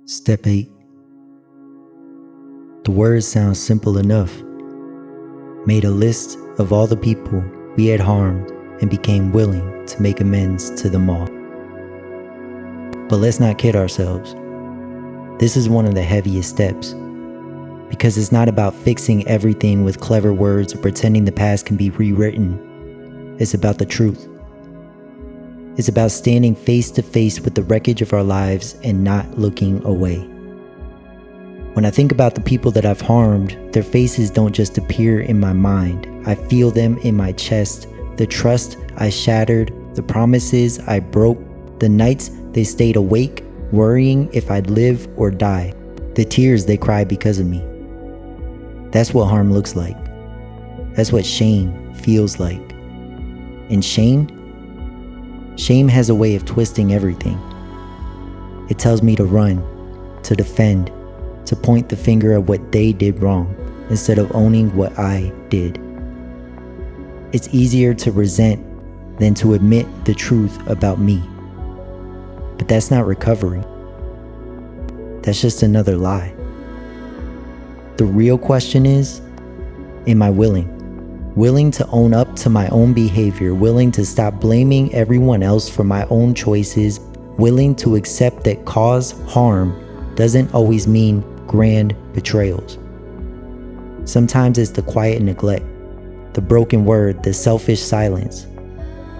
Step 8. The words sound simple enough. Made a list of all the people we had harmed and became willing to make amends to them all. But let's not kid ourselves. This is one of the heaviest steps, because it's not about fixing everything with clever words or pretending the past can be rewritten. It's about the truth. It's about standing face to face with the wreckage of our lives and not looking away. When I think about the people that I've harmed, their faces don't just appear in my mind. I feel them in my chest, the trust I shattered, the promises I broke, the nights they stayed awake, worrying if I'd live or die, the tears they cried because of me. That's what harm looks like. That's what shame feels like. And shame has a way of twisting everything. It tells me to run, to defend, to point the finger at what they did wrong instead of owning what I did. It's easier to resent than to admit the truth about me. But that's not recovery. That's just another lie. The real question is, am I willing? Willing to own up to my own behavior, willing to stop blaming everyone else for my own choices, willing to accept that cause harm doesn't always mean grand betrayals. Sometimes it's the quiet neglect, the broken word, the selfish silence.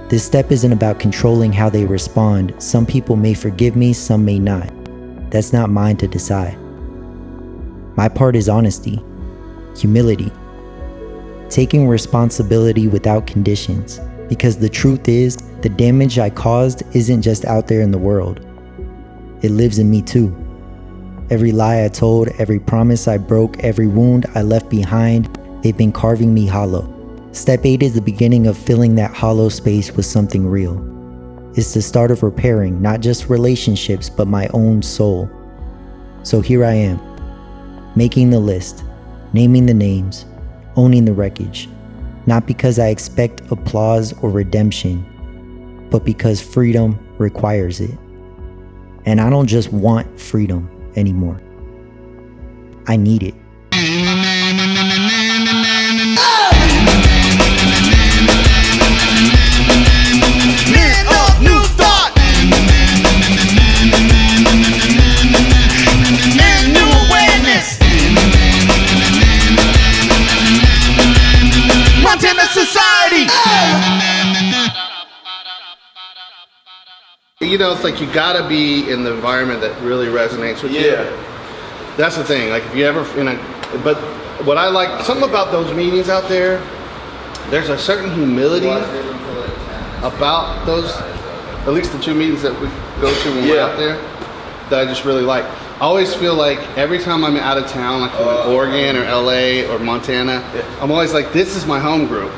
This step isn't about controlling how they respond. Some people may forgive me, some may not. That's not mine to decide. My part is honesty, humility, taking responsibility without conditions, because the truth is, the damage I caused isn't just out there in the world. It lives in me too. Every lie I told, every promise I broke, every wound I left behind, they've been carving me hollow. Step 8 is the beginning of filling that hollow space with something real. It's the start of repairing, not just relationships, but my own soul. So here I am, making the list, naming the names, owning the wreckage, not because I expect applause or redemption, but because freedom requires it. And I don't just want freedom anymore. I need it. You know, it's like you gotta be in the environment that really resonates with you. That's the thing. Like if you ever, but what I like, something about those meetings out there, there's a certain humility about those, at least the two meetings that we go to when we're out there, that I just really like. I always feel like every time I'm out of town, like in Oregon or LA or Montana, I'm always like, this is my home group.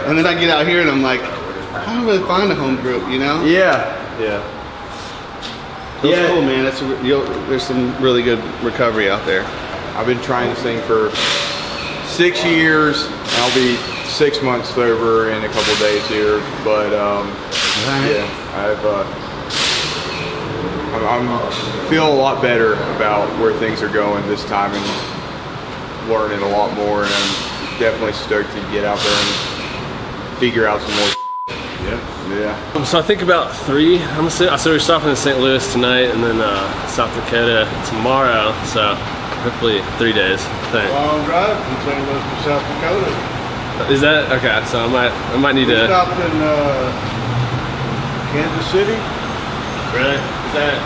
And then I get out here and I'm like, I don't really find a home group, you know? Yeah. That's cool, man. There's some really good recovery out there. I've been trying to sing for 6 years. I'll be 6 months sober in a couple of days here, but I'm feeling a lot better about where things are going this time and learning a lot more. And I'm definitely stoked to get out there and figure out some more. Yeah. So I think about 3. So we're stopping in St. Louis tonight, and then South Dakota tomorrow. So hopefully 3 days. Long drive from St. Louis to South Dakota. Is that okay? So I might need to. We stopped in Kansas City. Really? Is that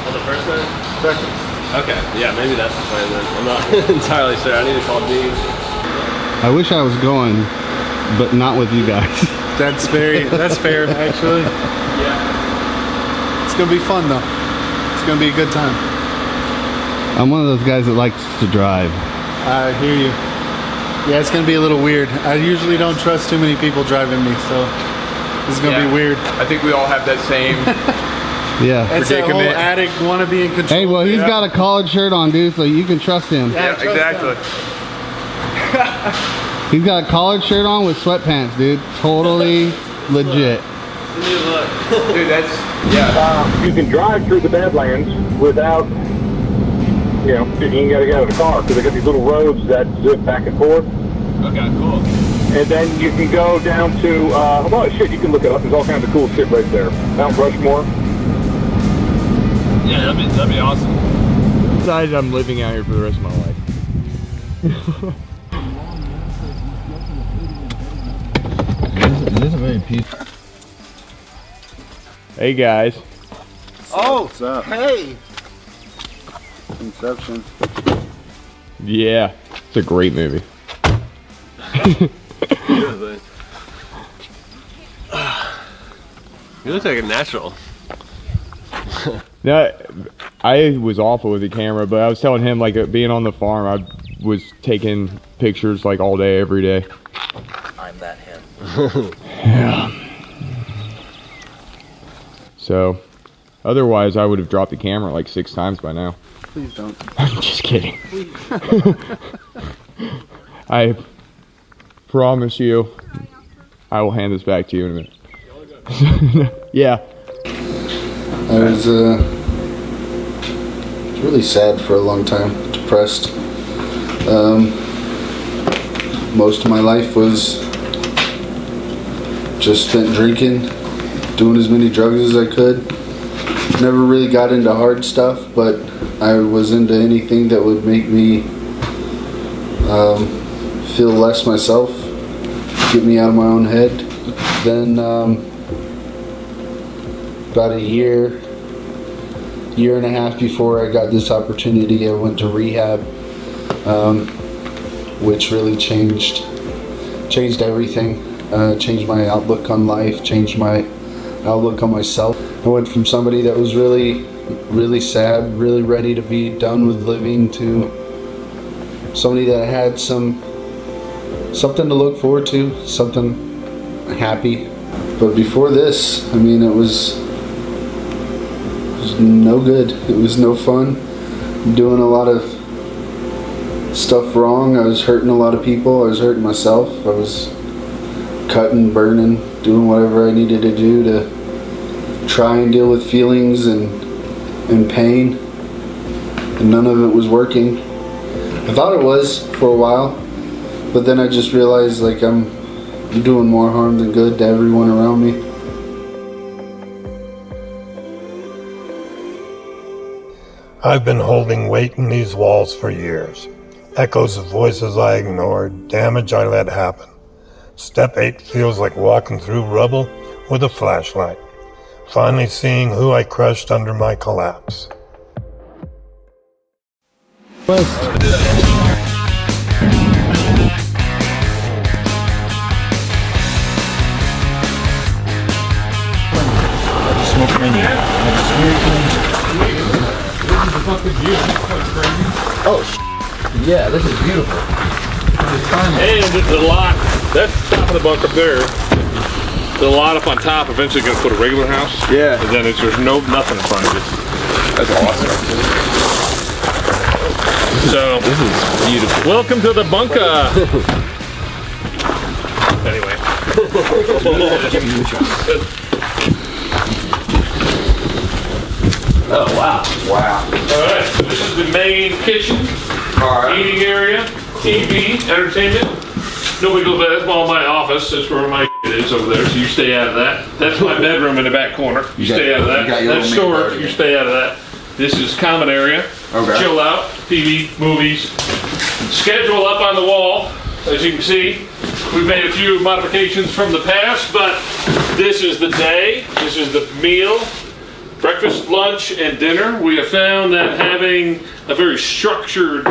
on the first night? Second. Okay. Yeah, maybe that's the plan then. I'm not entirely sure. I need to call Dean. I wish I was going, but not with you guys. That's fair, actually. Yeah. It's gonna be fun though. It's gonna be a good time. I'm one of those guys that likes to drive. I hear you. Yeah, it's gonna be a little weird. I usually don't trust too many people driving me, so this is gonna be weird. I think we all have that same It's that whole addict wanna be in control. Hey, well, he's got a collared shirt on, dude, so you can trust him. Yeah, exactly. He's got a collared shirt on with sweatpants, dude. Totally legit. Dude, that's You can drive through the Badlands without you know, you ain't got to get out of the car because they got these little roads that zip back and forth. Okay, cool. And then you can go down to, well, shit, you can look it up. There's all kinds of cool shit right there. Mount Rushmore. Yeah, that'd be awesome. Decided I'm living out here for the rest of my life. It is a very peaceful. Hey guys. Oh, What's up? hey. Inception. Yeah, it's a great movie. You look like a natural. No, I was awful with the camera, but I was telling him, like, being on the farm, I was taking pictures like all day, every day. I'm that him. Yeah. So, otherwise, I would have dropped the camera like 6 times by now. Please don't. I'm just kidding. I promise you, I will hand this back to you in a minute. Yeah. I was really sad for a long time, depressed. Most of my life was just spent drinking, doing as many drugs as I could. Never really got into hard stuff, but I was into anything that would make me feel less myself, get me out of my own head. Then about a year and a half before I got this opportunity, I went to rehab, which really changed everything. Changed my outlook on life, changed my outlook on myself. I went from somebody that was really, really sad, really ready to be done with living, to somebody that had something to look forward to, something happy. But before this, I mean, it was no good. It was no fun. Doing a lot of stuff wrong. I was hurting a lot of people. I was hurting myself. I was cutting, burning, doing whatever I needed to do to try and deal with feelings and pain. And none of it was working. I thought it was for a while, but then I just realized, like, I'm doing more harm than good to everyone around me. I've been holding weight in these walls for years. Echoes of voices I ignored, damage I let happen. Step 8 feels like walking through rubble with a flashlight, finally seeing who I crushed under my collapse. Smoke menu. Oh, yeah, this is beautiful. And the lot, that's the top of the bunk up there. The lot up on top, eventually gonna put a regular house. Yeah. And then there's nothing in front of it. That's awesome. So, This is beautiful. welcome to the bunker. Anyway. Oh, wow. Wow. Alright, so this is the main kitchen, eating area, TV, entertainment. Nobody goes by, that's all my office, that's where my is over there, so you stay out of that. That's my bedroom in the back corner, you stay out of that. That's storage, you stay out of that. This is common area, chill out, TV, movies. Schedule up on the wall, as you can see. We've made a few modifications from the past, but this is the day, this is the meal. Breakfast, lunch, and dinner. We have found that having a very structured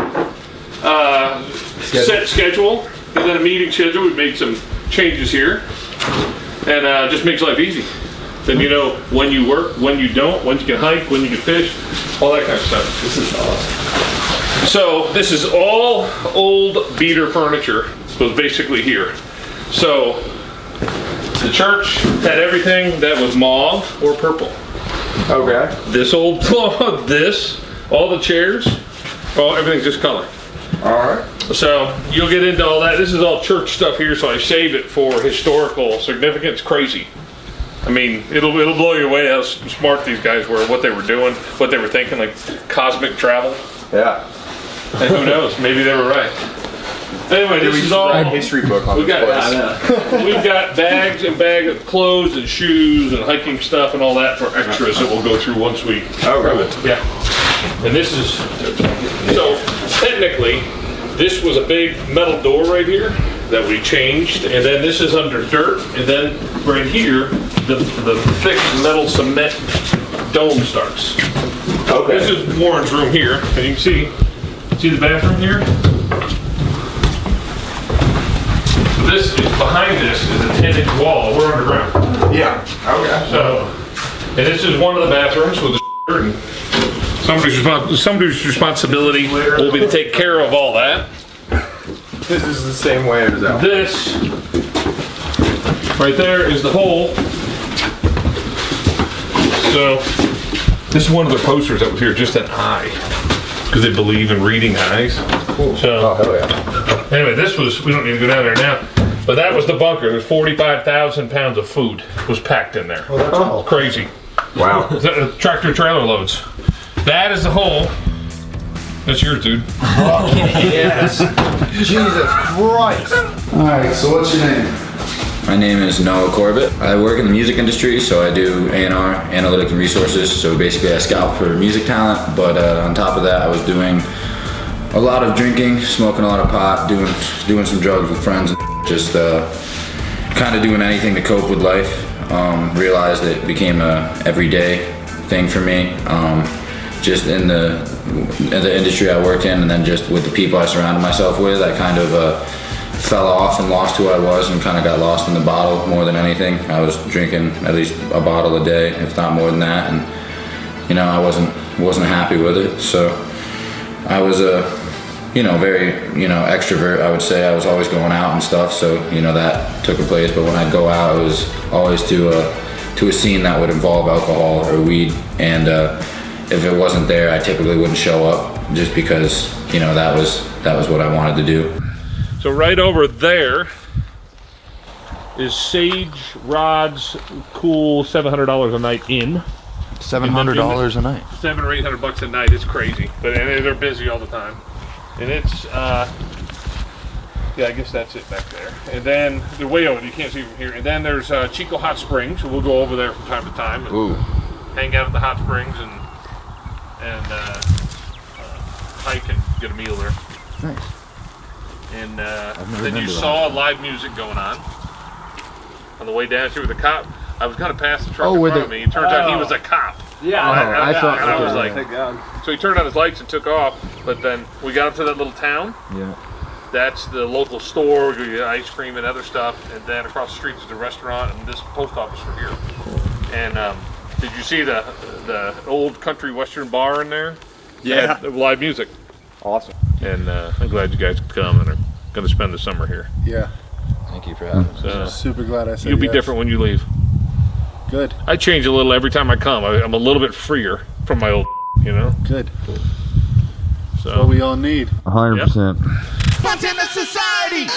set schedule and then a meeting schedule, we've made some changes here, and just makes life easy. Then you know when you work, when you don't, when you can hike, when you can fish, all that kind of stuff. This is awesome. So this is all old beater furniture, so it's basically here. So the church had everything that was mauve or purple. Okay. This old plug, all the chairs, everything's this color. Alright. So you'll get into all that. This is all church stuff here, so I saved it for historical significance. Crazy. I mean, it'll blow you away how smart these guys were, what they were doing, what they were thinking, like cosmic travel. Yeah. And who knows? Maybe they were right. Anyway, this is all a history book on we this got. place. We've got bags and bag of clothes and shoes and hiking stuff and all that for extras that we'll go through once we. Oh, really? Yeah. And this is so technically, this was a big metal door right here that we changed, and then this is under dirt, and then right here the thick metal cement dome starts. Okay. This is Warren's room here, and you can see the bathroom here. So this is behind this is a 10-inch wall. We're underground. Yeah. Okay. So, and this is one of the bathrooms with the and somebody's responsibility will be to take care of all that. This is the same way as that. This right there is the hole. So this is one of the posters that was here, just an eye, because they believe in reading eyes. Cool. So, oh, hell yeah. Anyway, this was, we don't need to go down there now, but that was the bunker. There's 45,000 pounds of food was packed in there. Oh, that's all. Crazy. Wow. Tractor trailer loads. That is the hole. That's yours, dude. Yes. Jesus Christ. All right. So what's your name? My name is Noah Corbett. I work in the music industry, so I do A&R, analytics and resources. So basically I scout for music talent, but on top of that I was doing a lot of drinking, smoking a lot of pot, doing some drugs with friends, and just kind of doing anything to cope with life. Realized that it became a everyday thing for me, just in the industry I work in, and then just with the people I surrounded myself with. I kind of fell off and lost who I was and kind of got lost in the bottle more than anything. I was drinking at least a bottle a day, if not more than that, and you know, I wasn't happy with it. So I was very extrovert, I would say. I was always going out and stuff, so that took a place. But when I'd go out, it was always to a scene that would involve alcohol or weed, and if it wasn't there, I typically wouldn't show up, just because that was what I wanted to do. So right over there is Sage Rod's cool $700 a night in. $700 a night. $700 or $800 a night. It's crazy, but and they're busy all the time. And it's yeah, I guess that's it back there. And then they're way over. You can't see from here. And then there's Chico Hot Springs. So we'll go over there from time to time and Ooh. hang out at the hot springs and hike and get a meal there. Nice. And never then been you to that. saw live music going on the way down here with the cop. I was gonna pass the truck Oh, in with front of me. It turns out he was a cop. Yeah, I thought- And I was okay, like, so he turned on his lights and took off. But then we got up to that little town. Yeah. That's the local store. We get ice cream and other stuff. And then across the street is the restaurant and this post office for here. And did you see the old country western bar in there? Yeah. Had live music. Awesome. And I'm glad you guys could come and are going to spend the summer here. Yeah. Thank you for having us. So Super glad I said you'll be yes. different when you leave. Good. I change a little every time I come. I'm a little bit freer from my old, Good. So What we all need. 100%. What's in the society?